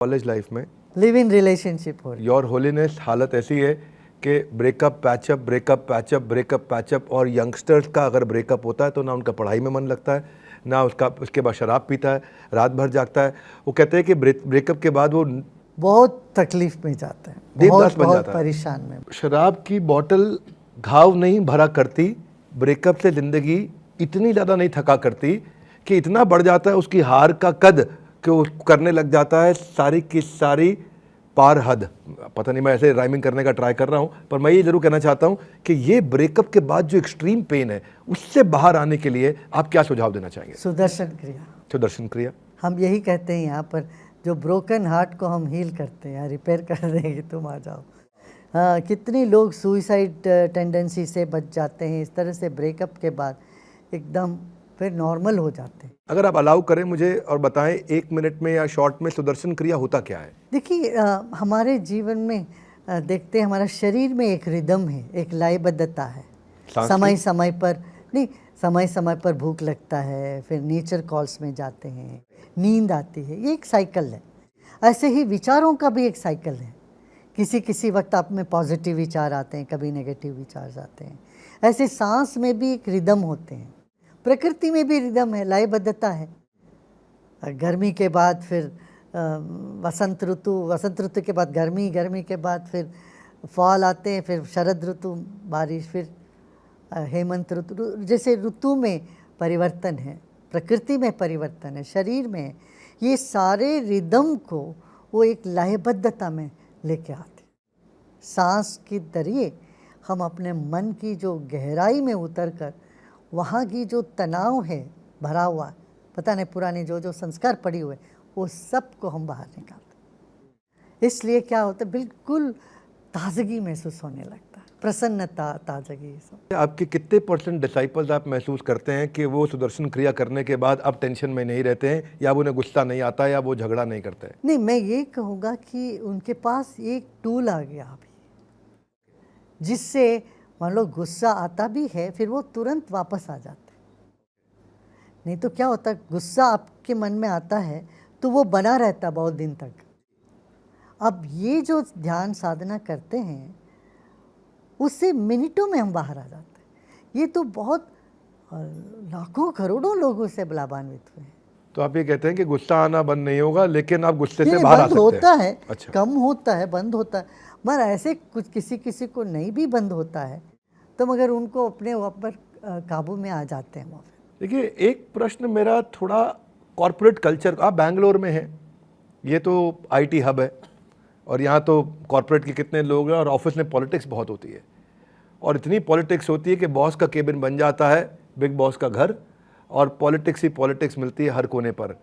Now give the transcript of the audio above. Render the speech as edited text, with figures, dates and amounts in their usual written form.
College life में live in relationship हो रही है। योर होलीनेस हालत ऐसी है कि breakup patchup breakup patchup breakup patchup, और यंगस्टर्स का अगर ब्रेकअप होता है तो ना उनका पढ़ाई में मन लगता है, ना उसके बाद शराब पीता है, रात भर जागता है। वो कहते हैं कि ब्रेकअप के बाद वो बहुत तकलीफ में जाते हैं, देवदास बन बहुत जाता है। परेशान में। शराब की बोतल घाव नहीं भरा करती, ब्रेकअप से ज़िंदगी इतनी ज़्यादा नहीं थका करती कि इतना बढ़ जाता है उसकी हार का कद कि वो करने लग जाता है सारी की सारी पार हद। पता नहीं मैं ऐसे राइमिंग करने का ट्राई कर रहा हूँ, पर मैं ये ज़रूर कहना चाहता हूँ कि ये ब्रेकअप के बाद जो एक्सट्रीम पेन है उससे बाहर आने के लिए आप क्या सुझाव देना चाहेंगे? सुदर्शन क्रिया। सुदर्शन क्रिया हम यही कहते हैं यहाँ पर, जो ब्रोकन हार्ट को हम हील करते हैं, रिपेयर कर देंगे, तुम आ जाओ। हाँ, कितने लोग सुइसाइड टेंडेंसी से बच जाते हैं इस तरह से ब्रेकअप के बाद, एकदम फिर नॉर्मल हो जाते हैं। अगर आप अलाउ करें मुझे और बताएं 1 मिनट में या शॉर्ट में सुदर्शन क्रिया होता क्या है? देखिए, हमारे जीवन में देखते हैं हमारा शरीर में एक रिदम है, एक लयबद्धता है। समय समय पर नहीं, समय समय पर भूख लगता है, फिर नेचर कॉल्स में जाते हैं, नींद आती है, ये एक साइकिल है। ऐसे ही विचारों का भी एक साइकिल है। किसी वक्त आप में पॉजिटिव विचार आते हैं, कभी नेगेटिव विचार आते हैं। ऐसे सांस में भी एक रिदम होते हैं, प्रकृति में भी रिदम है, लयबद्धता है। गर्मी के बाद फिर वसंत ऋतु के बाद गर्मी के बाद फिर फॉल आते हैं, फिर शरद ऋतु बारिश, फिर हेमंत ऋतु। जैसे ऋतु में परिवर्तन है, प्रकृति में परिवर्तन है, शरीर में है। ये सारे रिदम को वो एक लयबद्धता में लेके आते। सांस के जरिए हम अपने मन की जो गहराई में उतरकर वहाँ की जो तनाव है भरा हुआ, पता नहीं पुराने जो संस्कार पड़े हुए, वो सब को हम बाहर निकालते। इसलिए क्या होता है, बिल्कुल ताजगी महसूस होने लगता है, प्रसन्नता, ताजगी। सब आपके कितने % डिसाइपल्स आप महसूस करते हैं कि वो सुदर्शन क्रिया करने के बाद अब टेंशन में नहीं रहते हैं, या वो उन्हें गुस्सा नहीं आता, या वो झगड़ा नहीं करते? नहीं, मैं ये कहूँगा कि उनके पास एक टूल आ गया अभी, जिससे मान लो गुस्सा आता भी है, फिर वो तुरंत वापस आ जाते। नहीं तो क्या होता, गुस्सा आपके मन में आता है तो वो बना रहता बहुत दिन तक। अब ये जो ध्यान साधना करते हैं उससे मिनटों में हम बाहर आ जाते हैं। ये तो बहुत लाखों करोड़ों लोगों से लाभान्वित हुए हैं। तो आप ये कहते हैं कि गुस्सा आना बंद नहीं होगा, लेकिन आप गुस्से से बाहर आ सकते हैं। होता है, अच्छा। कम होता है, बंद होता है, मगर ऐसे कुछ किसी को नहीं भी बंद होता है तो मगर उनको अपने ऊपर काबू में आ जाते हैं। देखिए, एक प्रश्न मेरा थोड़ा कॉर्पोरेट कल्चर, आप बैंगलोर में हैं, ये तो आईटी हब है, और यहाँ तो कॉर्पोरेट के कितने लोग हैं, और ऑफिस में पॉलिटिक्स बहुत होती है, और इतनी पॉलिटिक्स होती है कि बॉस का केबिन बन जाता है बिग बॉस का घर, और पॉलिटिक्स ही पॉलिटिक्स मिलती है हर कोने पर।